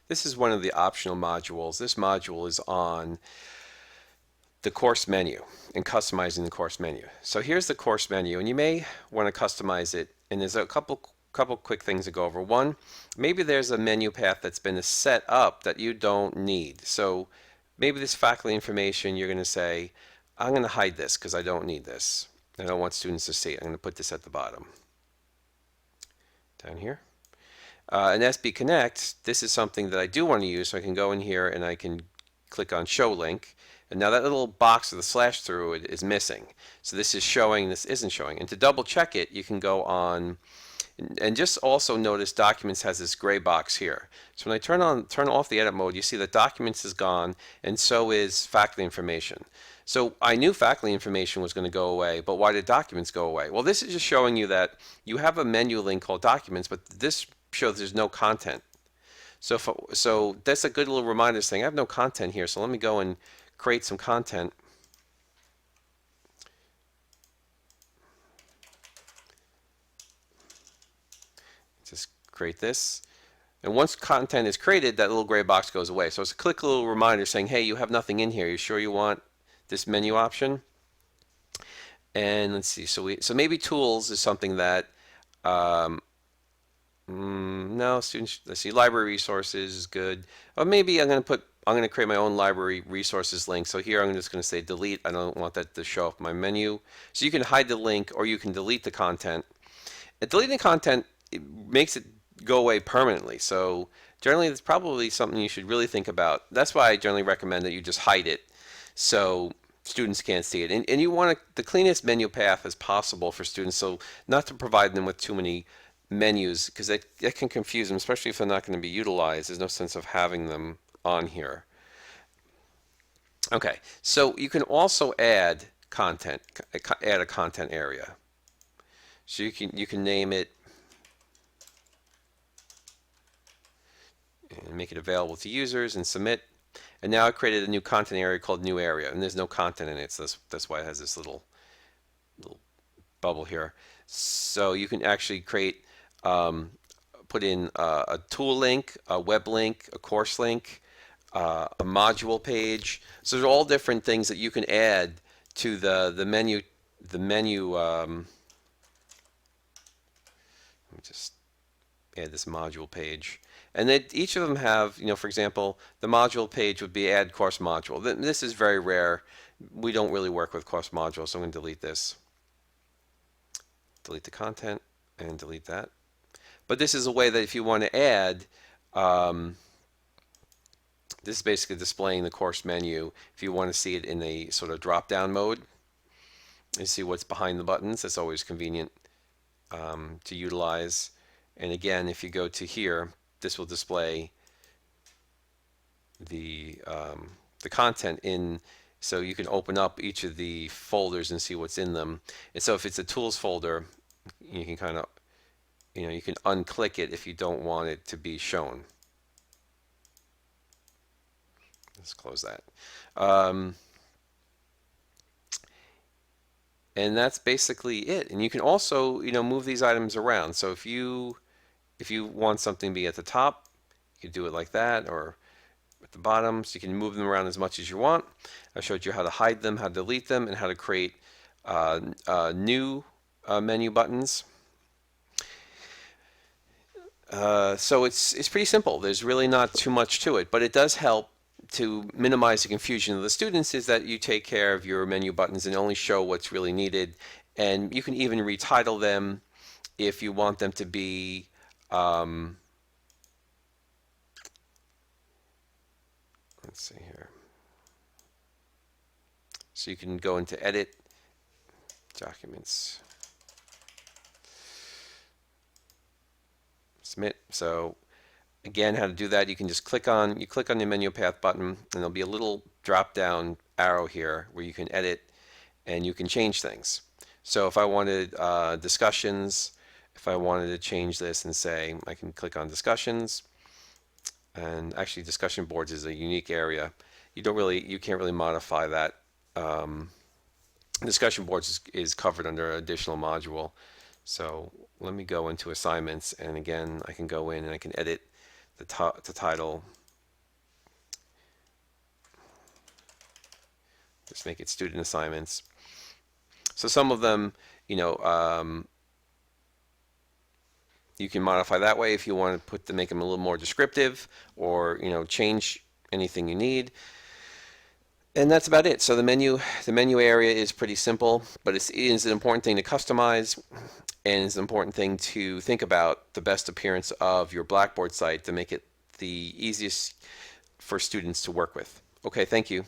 This is one of the optional modules. This module is on the course menu and customizing the course menu. So here's the course menu, and you may want to customize it. And there's a couple quick things to go over. One, maybe there's a menu path that's been set up that you don't need. So maybe this faculty information, you're going to say, I'm going to hide this because I don't need this. I don't want students to see it. I'm going to put this at the bottom down here. And SB Connect, this is something that I do want to use, so I can go in here and I can click on Show Link. And now that little box with the slash through it is missing. So this is showing, this isn't showing. And to double check it, you can go on, and just also notice Documents has this gray box here. So when I turn off the edit mode, you see that Documents is gone, and so is faculty information. So I knew faculty information was going to go away, but why did Documents go away? Well, this is just showing you that you have a menu link called Documents, but this shows there's no content. So that's a good little reminder saying I have no content here, so let me go and create some content. Just create this. And once content is created, that little gray box goes away. So it's a quick little reminder saying, hey, you have nothing in here. You sure you want this menu option? And let's see. So maybe tools is something that no, students, let's see, library resources is good. Or maybe I'm going to create my own library resources link. So here I'm just going to say delete. I don't want that to show up my menu. So you can hide the link or you can delete the content. And deleting content, it makes it go away permanently. So generally, it's probably something you should really think about. That's why I generally recommend that you just hide it so students can't see it. And you want the cleanest menu path as possible for students, so not to provide them with too many menus, because that can confuse them, especially if they're not going to be utilized. There's no sense of having them on here. Okay, so you can also add content, add a content area. So you can name it and make it available to users and submit. And now I created a new content area called New Area, and there's no content in it, so that's why it has this little bubble here. So you can actually create, put in a tool link, a web link, a course link, a module page. So there's all different things that you can add to the menu. Let me just add this module page. And then each of them have, for example, the module page would be add course module. This is very rare. We don't really work with course modules, so I'm going to delete this. Delete the content and delete that. But this is a way that if you want to add, this is basically displaying the course menu. If you want to see it in a sort of drop-down mode and see what's behind the buttons, that's always convenient to utilize. And again, if you go to here, this will display the content in, so you can open up each of the folders and see what's in them. And so if it's a tools folder, you can kind of, you can unclick it if you don't want it to be shown. Let's close that. And that's basically it. And you can also, move these items around. So if you want something to be at the top, you can do it like that, or at the bottom, so you can move them around as much as you want. I showed you how to hide them, how to delete them, and how to create new menu buttons. So it's pretty simple. There's really not too much to it, but it does help to minimize the confusion of the students, is that you take care of your menu buttons and only show what's really needed. And you can even retitle them if you want them to be let's see here. So you can go into Edit, Documents, Submit. So again, how to do that, you can just click on the menu path button, and there'll be a little drop down arrow here where you can edit and you can change things. So if I wanted discussions, if I wanted to change this and say, I can click on discussions, and actually discussion boards is a unique area. You can't really modify that. Discussion boards is covered under an additional module. So let me go into assignments, and again, I can go in and I can edit the title. Just make it student assignments. So some of them, you know, you can modify that way if you want to make them a little more descriptive, or change anything you need. And that's about it. So the menu area is pretty simple, but it is an important thing to customize, and it's an important thing to think about the best appearance of your Blackboard site to make it the easiest for students to work with. Okay, thank you.